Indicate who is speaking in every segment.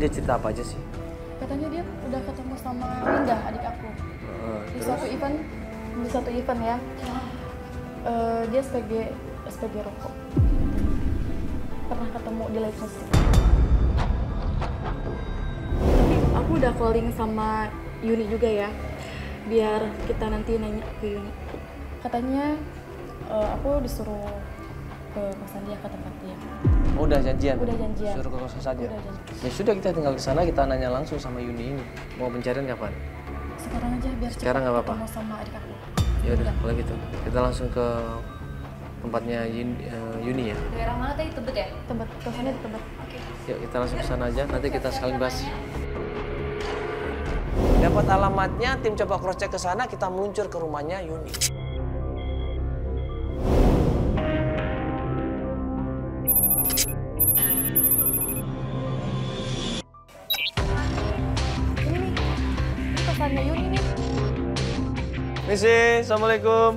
Speaker 1: dia cerita apa aja sih?
Speaker 2: Katanya dia udah ketemu sama Winda, adik aku. Di satu event ya. Dia SPG rokok. Pernah ketemu di live music. Tapi aku udah calling sama Yuni juga ya. Biar kita nanti nanya ke Yuni. Katanya aku disuruh ke kosan dia, ke tempat dia.
Speaker 1: Oh, udah janjian?
Speaker 2: Udah janjian.
Speaker 1: Suruh ke kosan saja?
Speaker 2: Udah janjian.
Speaker 1: Ya sudah, kita tinggal ke sana, kita nanya langsung sama Yuni ini. Mau pencarian kapan?
Speaker 2: Sekarang aja biar
Speaker 1: sekarang nggak apa-apa.
Speaker 2: ketemu sama adik aku.
Speaker 1: Ya udah, kalau gitu kita langsung ke tempatnya Yuni ya.
Speaker 3: Daerah mana tadi, Tebet ya?
Speaker 2: Tebet, kosannya di Tebet.
Speaker 3: Oke.
Speaker 1: Yuk kita langsung ke sana aja, nanti kita sekalian bahas. Dapat alamatnya, tim coba cross check ke sana, kita meluncur ke rumahnya Yuni.
Speaker 2: Ini kosannya Yuni nih.
Speaker 1: Misi, assalamualaikum.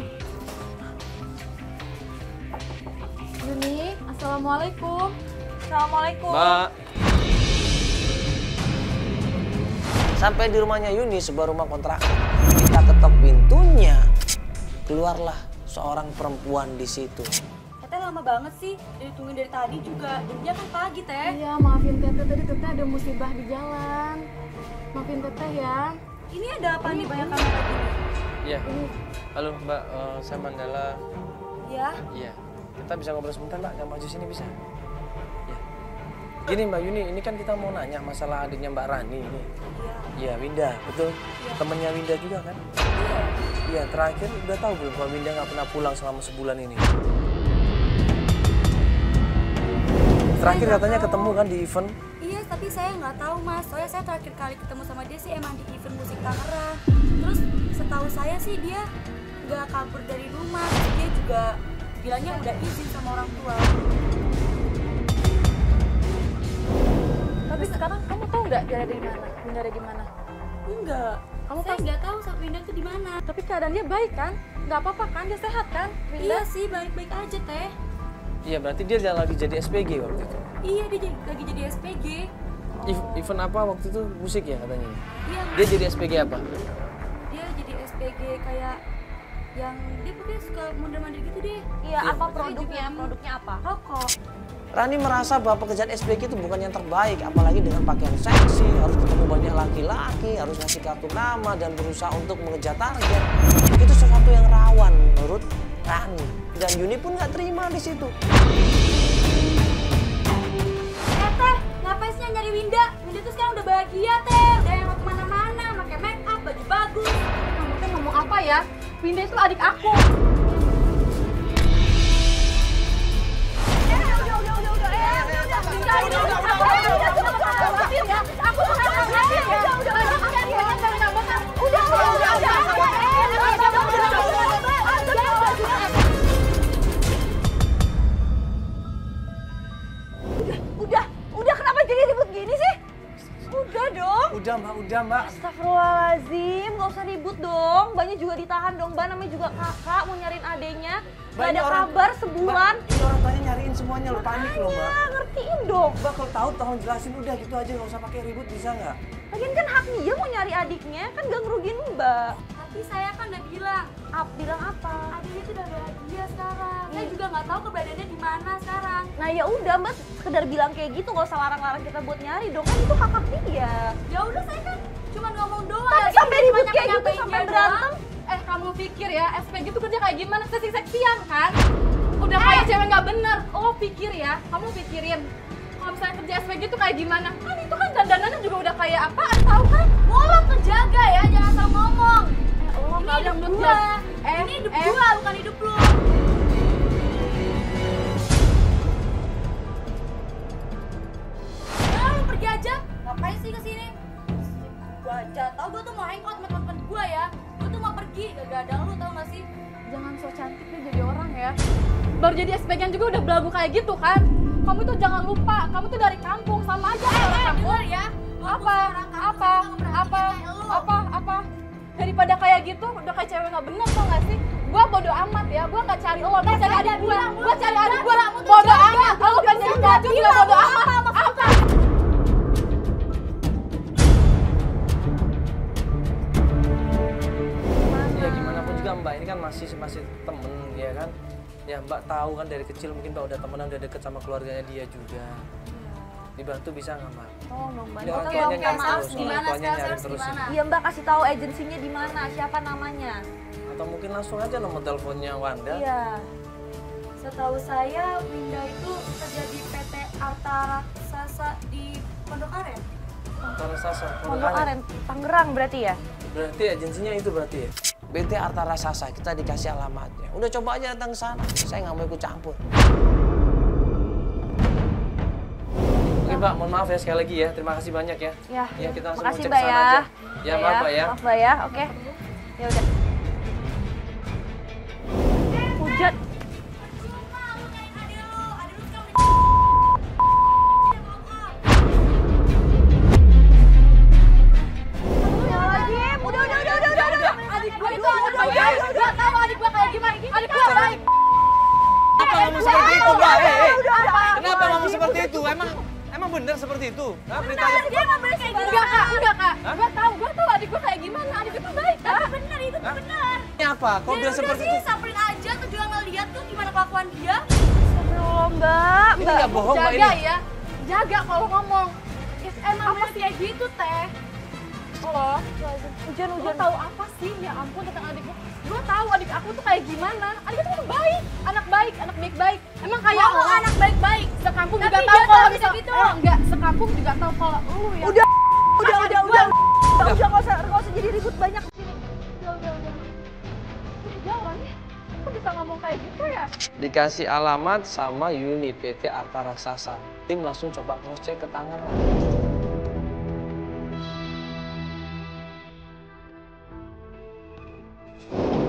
Speaker 2: Yuni, assalamualaikum. Assalamualaikum.
Speaker 1: Mbak. Sampai di rumahnya Yuni, sebuah rumah kontrakan. Kita ketok pintunya, keluarlah seorang perempuan di situ.
Speaker 3: Teteh lama banget sih, ditungguin dari tadi juga. Dan dia kan pagi, Teh.
Speaker 2: Iya, maafin Teteh, tadi Teteh ada musibah di jalan. Maafin Teteh ya.
Speaker 3: Ini ada apa nih banyak kamera gini?
Speaker 1: Iya. Halo Mbak, saya Mandala.
Speaker 3: Ya.
Speaker 1: Iya. Kita bisa ngobrol sebentar Mbak, jangan maju sini bisa. Iya. Gini Mbak Yuni, ini kan kita mau nanya masalah adiknya Mbak Rani ini.
Speaker 3: Iya.
Speaker 1: Iya, Winda, betul.
Speaker 3: Iya.
Speaker 1: Temennya Winda juga kan?
Speaker 3: Iya.
Speaker 1: Iya, terakhir udah tahu belum kalau Winda nggak pernah pulang selama sebulan ini? Terakhir katanya ketemu kan di event?
Speaker 3: Iya, tapi saya nggak tahu Mas. Soalnya saya terakhir kali ketemu sama dia sih emang di event musik Tangerang. Terus setahu saya sih dia nggak kabur dari rumah. Dia juga bilangnya udah izin sama orang tua.
Speaker 2: Tapi sekarang kamu tahu nggak dia ada di mana? Winda ada di mana?
Speaker 3: Enggak. Saya nggak tahu saat Winda tuh di mana.
Speaker 2: Tapi keadaan dia baik kan? Nggak apa-apa kan? Dia sehat kan? Winda?
Speaker 3: Iya sih, baik-baik aja Teh.
Speaker 1: Iya, berarti dia lagi jadi SPG waktu itu.
Speaker 3: Iya, dia lagi jadi SPG.
Speaker 1: Event apa waktu itu? Musik ya katanya?
Speaker 3: Iya,
Speaker 1: Dia jadi SPG apa?
Speaker 3: dia jadi SPG kayak yang dia pokoknya suka mondar-mandir gitu deh.
Speaker 2: Iya, apa
Speaker 3: Dia
Speaker 2: produknya?
Speaker 3: juga
Speaker 2: Produknya apa?
Speaker 3: rokok.
Speaker 1: Rani merasa bahwa pekerjaan SPG itu bukan yang terbaik, apalagi dengan pakaian seksi, harus ketemu banyak laki-laki, harus ngasih kartu nama dan berusaha untuk mengejar target. Itu sesuatu yang rawan menurut Rani. Dan Yuni pun nggak terima di situ.
Speaker 3: Teh, ngapain sih nyari Winda? Winda tuh sekarang udah bahagia Teh, udah yang kemana-mana, pakai make up, baju bagus.
Speaker 2: Kamu tuh ngomong apa ya? Winda itu adik aku.
Speaker 3: Udah kenapa jadi ribut gini sih? Udah dong.
Speaker 1: Udah mbak.
Speaker 3: Astagfirullahaladzim, gak usah ribut dong. Mbaknya juga ditahan dong, Mbak namanya juga kakak mau nyariin adenya. Gak ada kabar sebulan.
Speaker 1: Mbak, ini orang tuanya nyariin semuanya, lo panik loh mbak.
Speaker 3: Ngertiin dong.
Speaker 1: Mbak kalau tahu tolong jelasin udah gitu aja, nggak usah pakai ribut bisa nggak?
Speaker 3: Lagian kan hak dia mau nyari adiknya, kan gak ngerugiin Mbak. Tapi saya kan udah bilang. Bilang apa? Adiknya tuh udah bahagia sekarang. Saya juga nggak tahu keberadaannya di mana sekarang. Nah ya udah Mbak, sekedar bilang kayak gitu, gak usah larang-larang kita buat nyari dong. Kan itu hak dia. Ya udah saya kan cuma ngomong doang. Tapi sampai ribut kayak gitu, sampai berantem.
Speaker 2: Kamu pikir ya, SPG itu kerja kayak gimana? Seksi-seksian kan? Udah kayak cewek nggak bener. Oh pikir ya, kamu pikirin. Kalau misalnya kerja SPG itu kayak gimana? Kan itu kan dandanannya juga udah kayak apaan, tahu kan?
Speaker 3: Mulut ngejaga ya, jangan asal ngomong.
Speaker 2: Allah,
Speaker 3: Ini hidup gua. Ini hidup gua, bukan hidup lu. Lu pergi aja. Ngapain sih kesini? Gua aja. Tau gua tuh mau hangout sama teman-teman gua ya. Gua tuh mau pergi. Gak ada lu, tau gak sih?
Speaker 2: Jangan so cantik nih jadi orang ya. Baru jadi SPG juga udah belagu kayak gitu kan? Kamu tuh jangan lupa, kamu tuh dari kampung, sama aja orang kampung.
Speaker 3: Denger ya.
Speaker 2: Apa? Daripada kayak gitu, udah kayak cewek nggak bener tau gak sih? Gua bodo amat ya, gua nggak cari lo, gua cari adik gua cari adik gua, bodo amat. Kalau pengen jadi baju juga bodo amat. Apa?
Speaker 1: Mbak ini kan masih temen ya kan. Ya Mbak tahu kan dari kecil mungkin Mbak udah temenan, udah deket sama keluarganya dia juga. Dibantu bisa nggak Mbak?
Speaker 3: Oh, Bang Bani.
Speaker 1: Ini orang
Speaker 3: Oke,
Speaker 1: tuanya nyari
Speaker 3: maaf,
Speaker 1: terus,
Speaker 3: gimana
Speaker 1: orang tuanya
Speaker 3: sekarang
Speaker 1: nyari
Speaker 3: harus
Speaker 1: terus.
Speaker 3: gimana? Iya Mbak, kasih tahu agensinya di mana, siapa namanya.
Speaker 1: Atau mungkin langsung aja nomor teleponnya Wanda.
Speaker 3: Iya.
Speaker 4: Setahu saya Winda itu kerja di PT Arta Raksasa di Pondok Aren.
Speaker 1: Antara Sasa,
Speaker 3: Pondok Aren, Tangerang berarti ya?
Speaker 1: Berarti agensinya itu berarti ya? PT Arta Raksasa, kita dikasih alamatnya. Udah coba aja datang ke sana, saya nggak mau ikut campur. Oke Mbak, mohon maaf ya sekali lagi ya. Terima kasih banyak ya.
Speaker 3: Ya,
Speaker 1: Kita langsung
Speaker 3: makasih
Speaker 1: cek
Speaker 3: Mbak
Speaker 1: sana
Speaker 3: ya.
Speaker 1: aja. Ya maaf Mbak ya.
Speaker 3: Maaf Mbak ya, oke. Ya udah. Hujan. Udah. Adik gue itu gue tahu adik gue kayak gimana. Adik gue baik.
Speaker 1: Kenapa ngomong seperti itu Mbak? Kenapa
Speaker 3: Apa
Speaker 1: ngomong seperti itu? Emang bener seperti itu? Nah, beritanya.
Speaker 3: Dia nggak boleh kayak gitu. Enggak kak. Gue tahu adik gue kayak gimana. Adik gue tuh baik kak.
Speaker 4: Bener itu bener.
Speaker 1: Ini apa? Kok bilang seperti itu?
Speaker 4: Samperin aja tuh juga ngeliat tuh gimana kelakuan dia.
Speaker 3: Astagfirullah mbak.
Speaker 1: Ini nggak bohong Mbak ini.
Speaker 2: Jaga ya, jaga kalau ngomong. Emang apa sih kayak gitu teh? Loh,
Speaker 3: Hujan.
Speaker 2: gue tahu apa sih? Ya ampun tentang adik gue. Gue tahu adik aku tuh kayak gimana. Adik aku tuh baik, anak baik. Emang kayak
Speaker 4: Ngomong anak baik-baik.
Speaker 2: sekampung
Speaker 4: Tapi
Speaker 2: juga
Speaker 4: dia
Speaker 2: tahu
Speaker 4: tahu
Speaker 2: kalau
Speaker 4: bisa
Speaker 2: misal
Speaker 4: gitu.
Speaker 2: enggak, sekampung juga tahu kalau lu ya.
Speaker 3: Udah nggak usah jadi ribut banyak di sini. Udah.
Speaker 2: Jangan ya. Kok bisa ngomong kayak gitu ya?
Speaker 1: Dikasih alamat sama unit PT Arta Raksasa. Tim langsung coba cross-check ke Tangerang.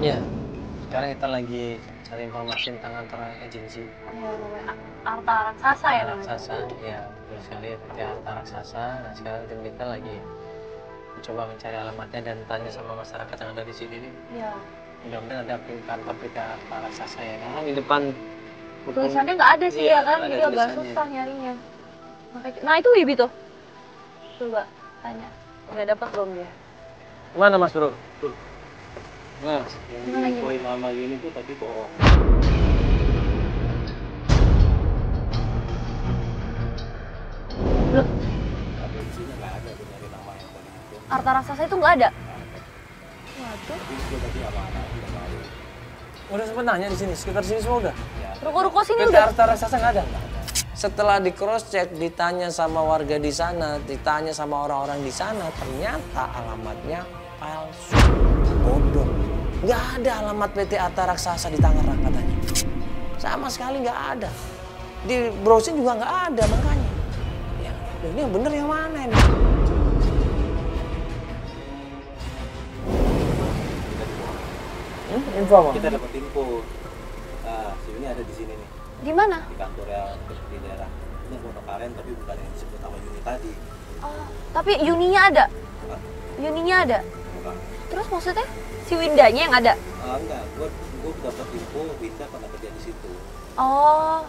Speaker 1: Ya, sekarang kita lagi cari informasi tentang antara agensi
Speaker 3: Arta Raksasa ya namanya.
Speaker 1: Raksasa. Ya, betul sekali PT Arta Raksasa. Nah, sekarang tim kita lagi coba mencari alamatnya dan tanya sama masyarakat yang ada di sini nih.
Speaker 3: Iya.
Speaker 1: Mudah-mudahan ada kantor PT Arta Raksasa ya. Karena di depan
Speaker 3: Tulisannya nggak ada sih
Speaker 1: Iya,
Speaker 3: ya kan,
Speaker 1: nggak ada
Speaker 3: jadi agak
Speaker 1: tulisannya.
Speaker 3: susah nyarinya. Nah itu Wibi tuh. Coba tanya. Udah dapat belum dia?
Speaker 1: Mana Mas Bro? Mas,
Speaker 3: Gimana
Speaker 1: yang poin lama gini tuh tapi bohong.
Speaker 3: Loh, Arta Raksasa itu nggak ada. Waduh.
Speaker 1: Udah sempet nanya di sini, sekitar sini semua udah.
Speaker 3: Ruko-ruko sini
Speaker 1: PT
Speaker 3: udah.
Speaker 1: Arta Raksasa nggak ada. Setelah di cross check, ditanya sama warga di sana, ditanya sama orang-orang di sana, ternyata alamatnya palsu, bodong. Nggak ada alamat PT Arta Raksasa di Tangerang katanya. Sama sekali nggak ada. Di browsing juga nggak ada makanya. Ya, ini yang bener yang mana ini? Info apa?
Speaker 5: Kita dapat info. Nah, si ini ada di sini nih,
Speaker 3: Di mana?
Speaker 5: di kantor yang di daerah. Ini Pondok Aren, tapi bukan yang disebut nama Yuni tadi.
Speaker 3: Oh, tapi Yuninya ada.
Speaker 5: Bukan.
Speaker 3: Yuninya ada.
Speaker 5: Bukan.
Speaker 3: Terus maksudnya si Windanya yang ada.
Speaker 5: Enggak, gua dapat info Winda pernah kerja di situ.
Speaker 3: Oh,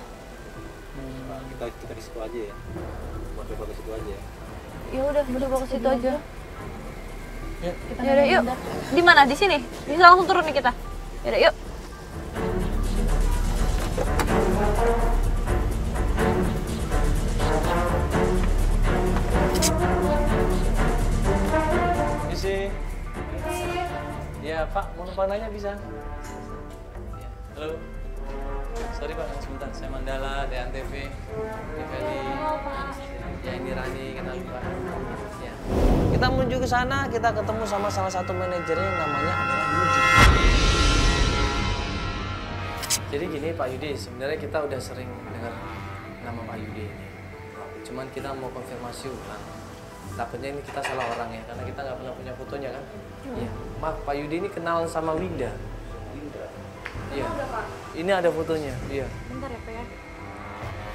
Speaker 5: Nah, kita di situ aja ya. Buat coba ke situ aja ya.
Speaker 3: ya udah bawa ke situ aja.
Speaker 1: Ya.
Speaker 3: Ya udah yuk. Di mana? Di sini. Bisa langsung turun nih kita. Ya udah yuk.
Speaker 1: Isi. Ya Pak, mau numpang nanya bisa? Ya. Halo. Sorry Pak, sebentar. Saya Mandala, DANTV, Feli. Ya ini Rani, kenal Pak. Ya. Kita menuju ke sana, kita ketemu sama salah satu manajernya yang namanya adalah Yudi. Jadi gini Pak Yudi, sebenarnya kita udah sering dengar nama Pak Yudi ini. Cuman kita mau konfirmasi ulang. Takutnya ini kita salah orang ya, karena kita nggak pernah punya fotonya kan. Iya. Maaf, Pak Yudi ini kenal sama Winda.
Speaker 5: Winda.
Speaker 1: Iya. Ini ada fotonya. Iya.
Speaker 2: Bentar ya, Pak ya.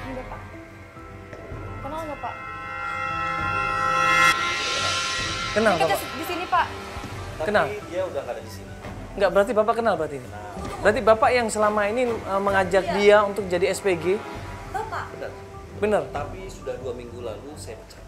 Speaker 2: Enggak, Pak. Kenal nggak, Pak?
Speaker 1: Kenal
Speaker 2: Kita
Speaker 1: Bapak?
Speaker 2: di sini, Pak.
Speaker 5: Tapi
Speaker 1: Kenal?
Speaker 5: dia udah nggak ada di sini.
Speaker 1: Enggak, berarti Bapak kenal berarti? Berarti Bapak yang selama ini mengajak dia untuk jadi SPG?
Speaker 4: Bapak.
Speaker 5: Benar.
Speaker 1: Benar.
Speaker 5: Tapi sudah 2 minggu lalu saya pecat.